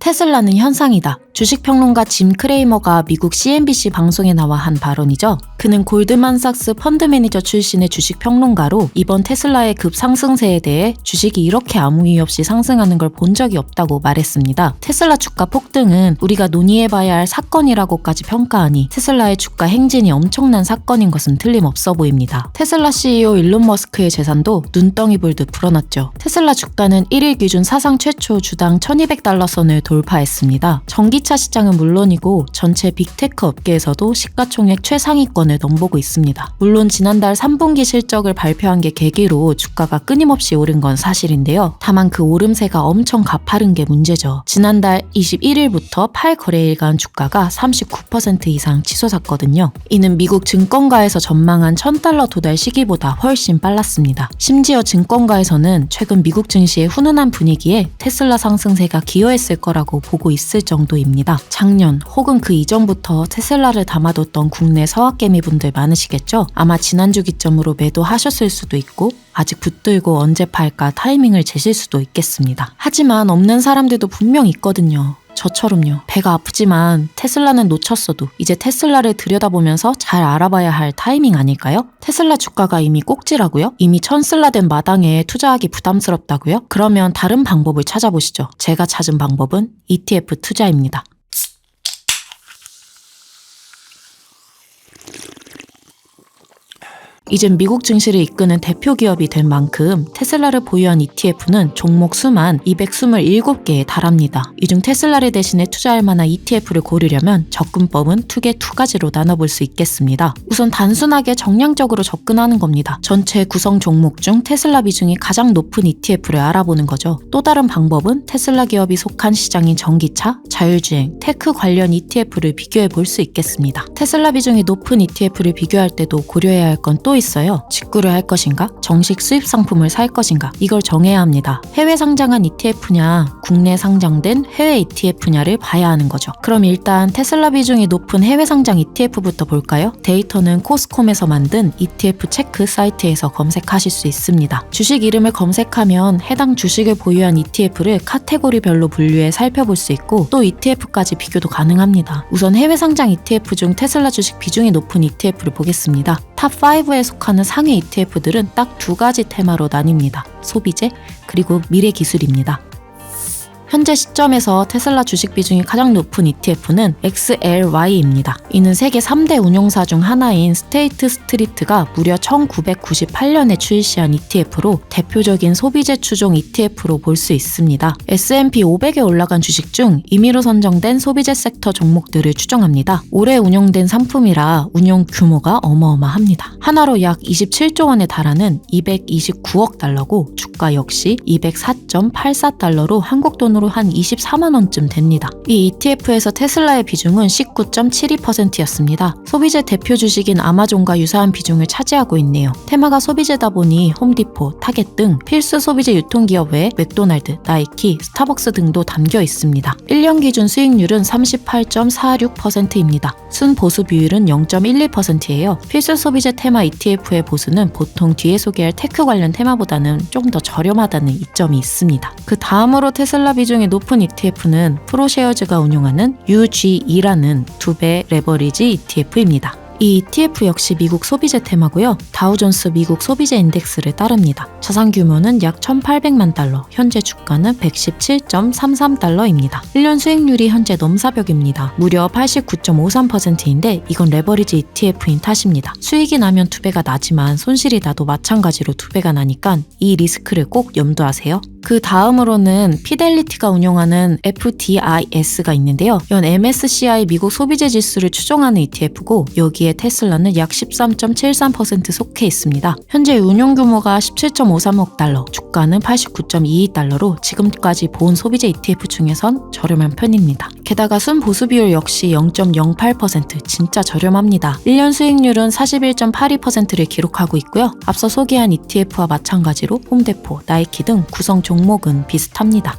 테슬라는 현상이다. 주식평론가 짐 크레이머가 미국 CNBC 방송에 나와 한 발언이죠. 그는 골드만삭스 펀드 매니저 출신의 주식평론가로 이번 테슬라의 급상승세에 대해 주식이 이렇게 아무 이유 없이 상승하는 걸 본 적이 없다고 말했습니다. 테슬라 주가 폭등은 우리가 논의해봐야 할 사건이라고까지 평가하니 테슬라의 주가 행진이 엄청난 사건인 것은 틀림없어 보입니다. 테슬라 CEO 일론 머스크의 재산도 눈덩이 불듯 불어났죠. 테슬라 주가는 1일 기준 사상 최초 주당 $1200 선을 돌파했습니다. 전기차 시장은 물론이고 전체 빅테크 업계에서도 시가총액 최상위권을 넘보고 있습니다. 물론 지난달 3분기 실적을 발표한 게 계기로 주가가 끊임없이 오른 건 사실인데요. 다만 그 오름세가 엄청 가파른 게 문제죠. 지난달 21일부터 8거래일간 주가가 39% 이상 치솟았거든요. 이는 미국 증권가에서 전망한 $1000 도달 시기보다 훨씬 빨랐습니다. 심지어 증권가에서는 최근 미국 증시의 훈훈한 분위기에 테슬라 상승세가 기여했을 거라고 보고 있을 정도입니다. 작년 혹은 그 이전부터 테슬라를 담아뒀던 국내 서학개미분들 많으시겠죠? 아마 지난주 기점으로 매도하셨을 수도 있고 아직 붙들고 언제 팔까 타이밍을 재실 수도 있겠습니다. 하지만 없는 사람들도 분명 있거든요. 저처럼요. 배가 아프지만 테슬라는 놓쳤어도 이제 테슬라를 들여다보면서 잘 알아봐야 할 타이밍 아닐까요? 테슬라 주가가 이미 꼭지라고요? 이미 천슬라 된 마당에 투자하기 부담스럽다고요? 그러면 다른 방법을 찾아보시죠. 제가 찾은 방법은 ETF 투자입니다. 이젠 미국 증시를 이끄는 대표 기업이 된 만큼 테슬라를 보유한 ETF는 종목 수만 227개에 달합니다. 이 중 테슬라를 대신해 투자할 만한 ETF를 고르려면 접근법은 크게 두 가지로 나눠볼 수 있겠습니다. 우선 단순하게 정량적으로 접근하는 겁니다. 전체 구성 종목 중 테슬라 비중이 가장 높은 ETF를 알아보는 거죠. 또 다른 방법은 테슬라 기업이 속한 시장인 전기차, 자율주행, 테크 관련 ETF를 비교해 볼 수 있겠습니다. 테슬라 비중이 높은 ETF를 비교할 때도 고려해야 할 건 또 있어요. 직구를 할 것인가? 정식 수입 상품을 살 것인가? 이걸 정해야 합니다. 해외 상장한 ETF냐, 국내 상장된 해외 ETF냐를 봐야 하는 거죠. 그럼 일단 테슬라 비중이 높은 해외 상장 ETF부터 볼까요? 데이터는 코스콤에서 만든 ETF 체크 사이트에서 검색하실 수 있습니다. 주식 이름을 검색하면 해당 주식을 보유한 ETF를 카테고리별로 분류해 살펴볼 수 있고 또 ETF까지 비교도 가능합니다. 우선 해외 상장 ETF 중 테슬라 주식 비중이 높은 ETF를 보겠습니다. 탑5에 속하는 상위 ETF들은 딱 두 가지 테마로 나뉩니다. 소비재, 그리고 미래 기술입니다. 현재 시점에서 테슬라 주식 비중이 가장 높은 ETF는 XLY입니다. 이는 세계 3대 운용사 중 하나인 스테이트 스트리트가 무려 1998년에 출시한 ETF로 대표적인 소비재 추종 ETF로 볼 수 있습니다. S&P 500에 올라간 주식 중 임의로 선정된 소비재 섹터 종목들을 추정합니다. 올해 운용된 상품이라 운용 규모가 어마어마합니다. 하나로 약 27조 원에 달하는 229억 달러고 주가 역시 204.84달러로 한국 돈으로 한 24만 원쯤 됩니다. 이 ETF에서 테슬라의 비중은 19.72%였습니다. 소비재 대표 주식인 아마존과 유사한 비중을 차지하고 있네요. 테마가 소비재다 보니 홈디포, 타겟 등 필수 소비재 유통기업 외에 맥도날드, 나이키, 스타벅스 등도 담겨 있습니다. 1년 기준 수익률은 38.46%입니다. 순보수 비율은 0.11%예요. 필수 소비재 테마 ETF의 보수는 보통 뒤에 소개할 테크 관련 테마보다는 좀 더 저렴하다는 이점이 있습니다. 그 다음으로 테슬라 비중이 높은 ETF는 프로셰어즈가 운용하는 UGE라는 2배 레버리지 ETF입니다. 이 ETF 역시 미국 소비재 테마고요. 다우존스 미국 소비재 인덱스를 따릅니다. 자산 규모는 약 1,800만 달러, 현재 주가는 117.33달러입니다. 1년 수익률이 현재 넘사벽입니다. 무려 89.53%인데 이건 레버리지 ETF인 탓입니다. 수익이 나면 2배가 나지만 손실이 나도 마찬가지로 2배가 나니까 이 리스크를 꼭 염두하세요. 그 다음으로는 피델리티가 운영하는 FDIS가 있는데요. 이건 MSCI 미국 소비재 지수를 추종하는 ETF고 여기에 테슬라는 약 13.73% 속해 있습니다. 현재 운용 규모가 17.53억 달러, 주가는 89.22달러로 지금까지 본 소비재 ETF 중에선 저렴한 편입니다. 게다가 순보수 비율 역시 0.08%, 진짜 저렴합니다. 1년 수익률은 41.82%를 기록하고 있고요. 앞서 소개한 ETF와 마찬가지로 홈데포, 나이키 등 구성 종목은 비슷합니다.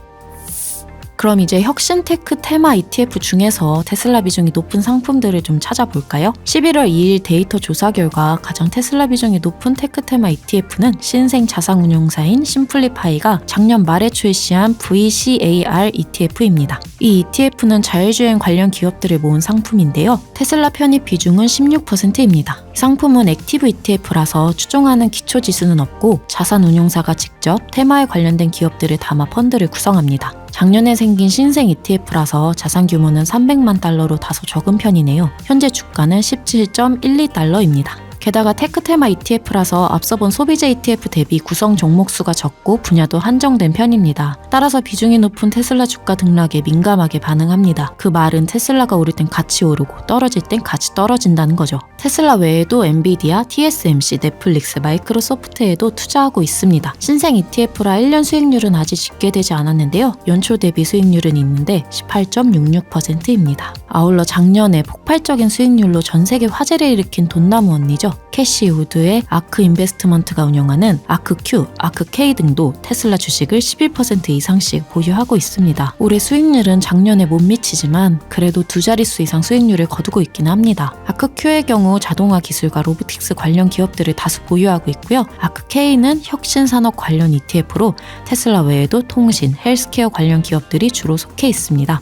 그럼 이제 혁신테크 테마 ETF 중에서 테슬라 비중이 높은 상품들을 좀 찾아볼까요? 11월 2일 데이터 조사 결과 가장 테슬라 비중이 높은 테크 테마 ETF는 신생 자산운용사인 심플리파이가 작년 말에 출시한 VCAR ETF입니다. 이 ETF는 자율주행 관련 기업들을 모은 상품인데요. 테슬라 편입 비중은 16%입니다. 상품은 액티브 ETF라서 추종하는 기초지수는 없고 자산운용사가 직접 테마에 관련된 기업들을 담아 펀드를 구성합니다. 작년에 생긴 신생 ETF라서 자산 규모는 300만 달러로 다소 적은 편이네요. 현재 주가는 17.12달러입니다. 게다가 테크 테마 ETF라서 앞서 본 소비재 ETF 대비 구성 종목 수가 적고 분야도 한정된 편입니다. 따라서 비중이 높은 테슬라 주가 등락에 민감하게 반응합니다. 그 말은 테슬라가 오를 땐 같이 오르고 떨어질 땐 같이 떨어진다는 거죠. 테슬라 외에도 엔비디아, TSMC, 넷플릭스, 마이크로소프트에도 투자하고 있습니다. 신생 ETF라 1년 수익률은 아직 집계되지 않았는데요. 연초 대비 수익률은 있는데 18.66%입니다. 아울러 작년에 폭발적인 수익률로 전 세계 화제를 일으킨 돈나무 언니죠. 캐시 우드의 아크 인베스트먼트가 운영하는 아크Q, 아크K 등도 테슬라 주식을 11% 이상씩 보유하고 있습니다. 올해 수익률은 작년에 못 미치지만 그래도 두 자릿수 이상 수익률을 거두고 있긴 합니다. 아크Q의 경우 자동화 기술과 로보틱스 관련 기업들을 다수 보유하고 있고요. 아크K는 혁신산업 관련 ETF로 테슬라 외에도 통신, 헬스케어 관련 기업들이 주로 속해 있습니다.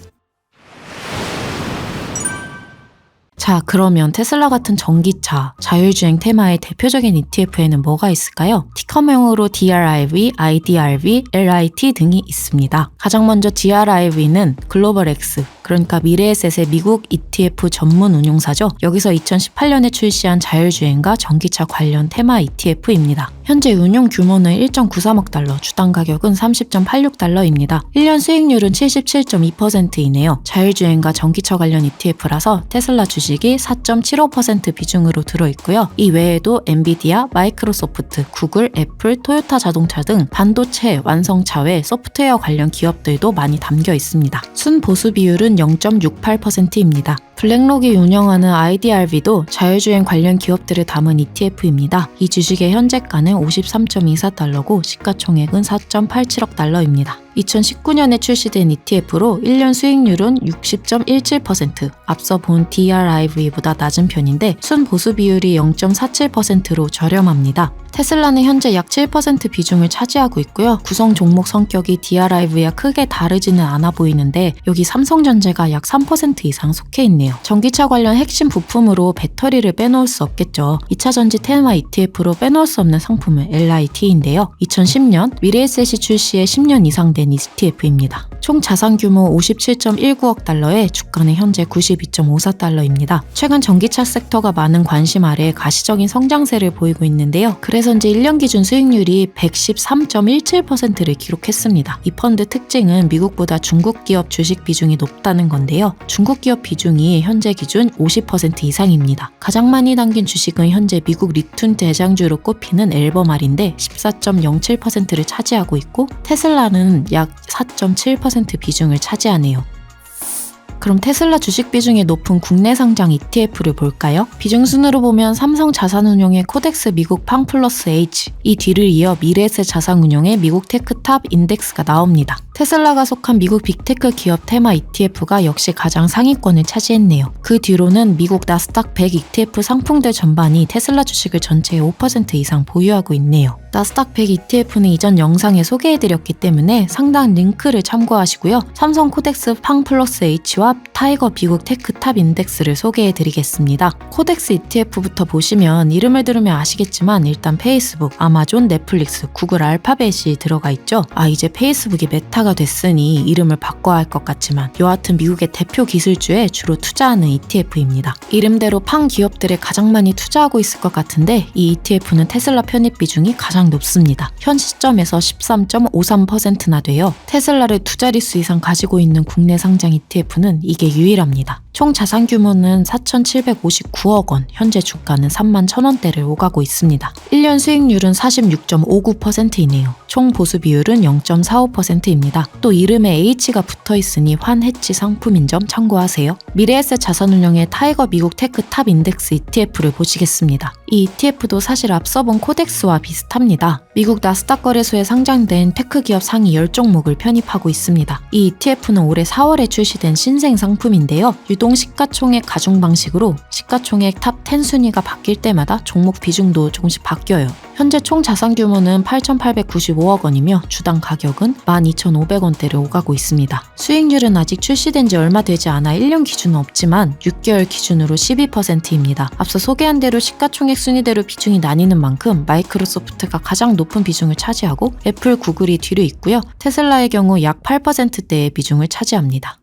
자, 그러면 테슬라 같은 전기차, 자율주행 테마의 대표적인 ETF에는 뭐가 있을까요? 티커명으로 DRIV, IDRV, LIT 등이 있습니다. 가장 먼저 DRIV는 글로벌 X, 그러니까 미래에셋의 미국 ETF 전문 운용사죠. 여기서 2018년에 출시한 자율주행과 전기차 관련 테마 ETF입니다. 현재 운용 규모는 1.93억 달러, 주당 가격은 30.86달러입니다. 1년 수익률은 77.2%이네요. 자율주행과 전기차 관련 ETF라서 테슬라 주식이 4.75% 비중으로 들어있고요. 이 외에도 엔비디아, 마이크로소프트, 구글, 애플, 토요타 자동차 등 반도체, 완성차 외 소프트웨어 관련 기업들도 많이 담겨 있습니다. 순보수 비율은 0.68%입니다. 블랙록이 운영하는 IDRV도 자율주행 관련 기업들을 담은 ETF입니다. 이 주식의 현재가는 53.24달러고 시가총액은 4.87억 달러입니다. 2019년에 출시된 ETF로 1년 수익률은 60.17%, 앞서 본 DRIV보다 낮은 편인데 순보수 비율이 0.47%로 저렴합니다. 테슬라는 현재 약 7% 비중을 차지하고 있고요. 구성 종목 성격이 DRIV와 크게 다르지는 않아 보이는데 여기 삼성전자가 약 3% 이상 속해 있네요. 전기차 관련 핵심 부품으로 배터리를 빼놓을 수 없겠죠. 2차전지 테마 ETF로 빼놓을 수 없는 상품은 LIT인데요. 2010년 미래에셋이 출시해 10년 이상 된 ETF입니다. 총 자산 규모 57.19억 달러에 주가는 현재 92.54달러입니다. 최근 전기차 섹터가 많은 관심 아래 가시적인 성장세를 보이고 있는데요. 그래서인지 1년 기준 수익률이 113.17%를 기록했습니다. 이 펀드 특징은 미국보다 중국 기업 주식 비중이 높다는 건데요. 중국 기업 비중이 현재 기준 50% 이상입니다. 가장 많이 담긴 주식은 현재 미국 리툰 대장주로 꼽히는 앨범알인데 14.07%를 차지하고 있고 테슬라는 약 4.7% 비중을 차지하네요. 그럼 테슬라 주식 비중이 높은 국내 상장 ETF를 볼까요? 비중 순으로 보면 삼성 자산운용의 코덱스 미국 팡 플러스 H, 이 뒤를 이어 미래에셋 자산운용의 미국 테크탑 인덱스가 나옵니다. 테슬라가 속한 미국 빅테크 기업 테마 ETF가 역시 가장 상위권을 차지했네요. 그 뒤로는 미국 나스닥 100 ETF 상품들 전반이 테슬라 주식을 전체의 5% 이상 보유하고 있네요. 나스닥 100 ETF는 이전 영상에 소개해드렸기 때문에 상단 링크를 참고하시고요. 삼성 코덱스 팡 플러스 H와 타이거 미국 테크탑 인덱스를 소개해드리겠습니다. 코덱스 ETF부터 보시면 이름을 들으면 아시겠지만 일단 페이스북, 아마존, 넷플릭스, 구글 알파벳이 들어가 있죠. 이제 페이스북이 메타가 됐으니 이름을 바꿔야 할 것 같지만 여하튼 미국의 대표 기술주에 주로 투자하는 ETF입니다. 이름대로 팡 기업들에 가장 많이 투자하고 있을 것 같은데 이 ETF는 테슬라 편입 비중이 가장 높습니다. 현 시점에서 13.53%나 돼요. 테슬라를 두 자릿수 이상 가지고 있는 국내 상장 ETF는 이게 유일합니다. 총 자산 규모는 4,759억 원, 현재 주가는 31,000원대를 오가고 있습니다. 1년 수익률은 46.59%이네요. 총 보수 비율은 0.45%입니다. 또 이름에 H가 붙어 있으니 환해치 상품인 점 참고하세요. 미래에셋 자산운용의 타이거 미국 테크 탑 인덱스 ETF를 보시겠습니다. 이 ETF도 사실 앞서 본 코덱스와 비슷합니다. 미국 나스닥 거래소에 상장된 테크 기업 상위 10종목을 편입하고 있습니다. 이 ETF는 올해 4월에 출시된 신생 상품인데요. 유동 시가총액 가중 방식으로 시가총액 탑 10 순위가 바뀔 때마다 종목 비중도 조금씩 바뀌어요. 현재 총 자산 규모는 8,895억 원이며 주당 가격은 12,500원대를 오가고 있습니다. 수익률은 아직 출시된 지 얼마 되지 않아 1년 기준은 없지만 6개월 기준으로 12%입니다. 앞서 소개한 대로 시가총액 순위대로 비중이 나뉘는 만큼 마이크로소프트가 가장 높은 비중을 차지하고 애플, 구글이 뒤로 있고요. 테슬라의 경우 약 8%대의 비중을 차지합니다.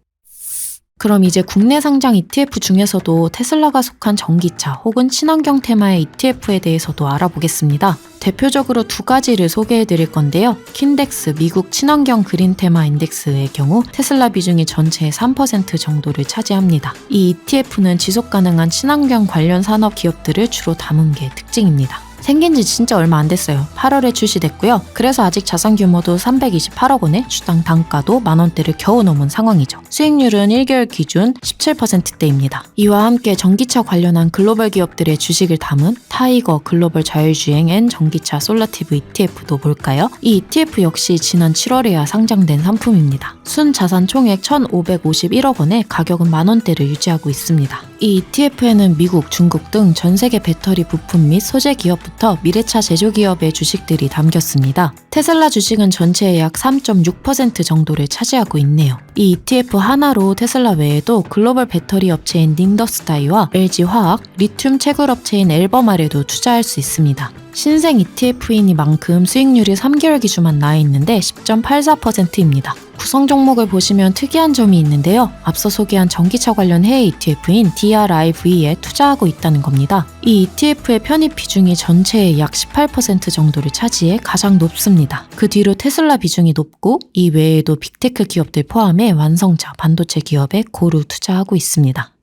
그럼 이제 국내 상장 ETF 중에서도 테슬라가 속한 전기차 혹은 친환경 테마의 ETF에 대해서도 알아보겠습니다. 대표적으로 두 가지를 소개해 드릴 건데요. 킨덱스 미국 친환경 그린 테마 인덱스의 경우 테슬라 비중이 전체의 3% 정도를 차지합니다. 이 ETF는 지속 가능한 친환경 관련 산업 기업들을 주로 담은 게 특징입니다. 생긴 지 진짜 얼마 안 됐어요. 8월에 출시됐고요. 그래서 아직 자산 규모도 328억 원에 주당 단가도 만원대를 겨우 넘은 상황이죠. 수익률은 1개월 기준 17%대입니다. 이와 함께 전기차 관련한 글로벌 기업들의 주식을 담은 타이거 글로벌 자율주행 앤 전기차 솔라티브 ETF도 볼까요? 이 ETF 역시 지난 7월에야 상장된 상품입니다. 순 자산 총액 1,551억 원에 가격은 만원대를 유지하고 있습니다. 이 ETF에는 미국, 중국 등 전 세계 배터리 부품 및 소재 기업부터 미래차 제조기업의 주식들이 담겼습니다. 테슬라 주식은 전체의 약 3.6% 정도를 차지하고 있네요. 이 ETF 하나로 테슬라 외에도 글로벌 배터리 업체인 닌더스다이와 LG화학, 리튬 채굴 업체인 앨범알에도 투자할 수 있습니다. 신생 ETF이니만큼 수익률이 3개월 기준만 나와 있는데 10.84%입니다. 구성 종목을 보시면 특이한 점이 있는데요. 앞서 소개한 전기차 관련 해외 ETF인 DRIV에 투자하고 있다는 겁니다. 이 ETF의 편입 비중이 전체의 약 18% 정도를 차지해 가장 높습니다. 그 뒤로 테슬라 비중이 높고 이 외에도 빅테크 기업들 포함해 완성차, 반도체 기업에 고루 투자하고 있습니다.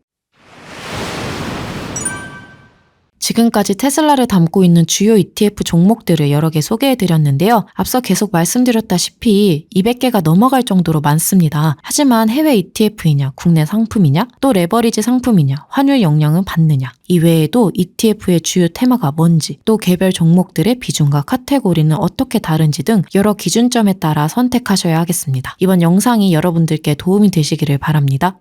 지금까지 테슬라를 담고 있는 주요 ETF 종목들을 여러 개 소개해드렸는데요. 앞서 계속 말씀드렸다시피 200개가 넘어갈 정도로 많습니다. 하지만 해외 ETF이냐, 국내 상품이냐, 또 레버리지 상품이냐, 환율 영향은 받느냐, 이외에도 ETF의 주요 테마가 뭔지, 또 개별 종목들의 비중과 카테고리는 어떻게 다른지 등 여러 기준점에 따라 선택하셔야 하겠습니다. 이번 영상이 여러분들께 도움이 되시기를 바랍니다.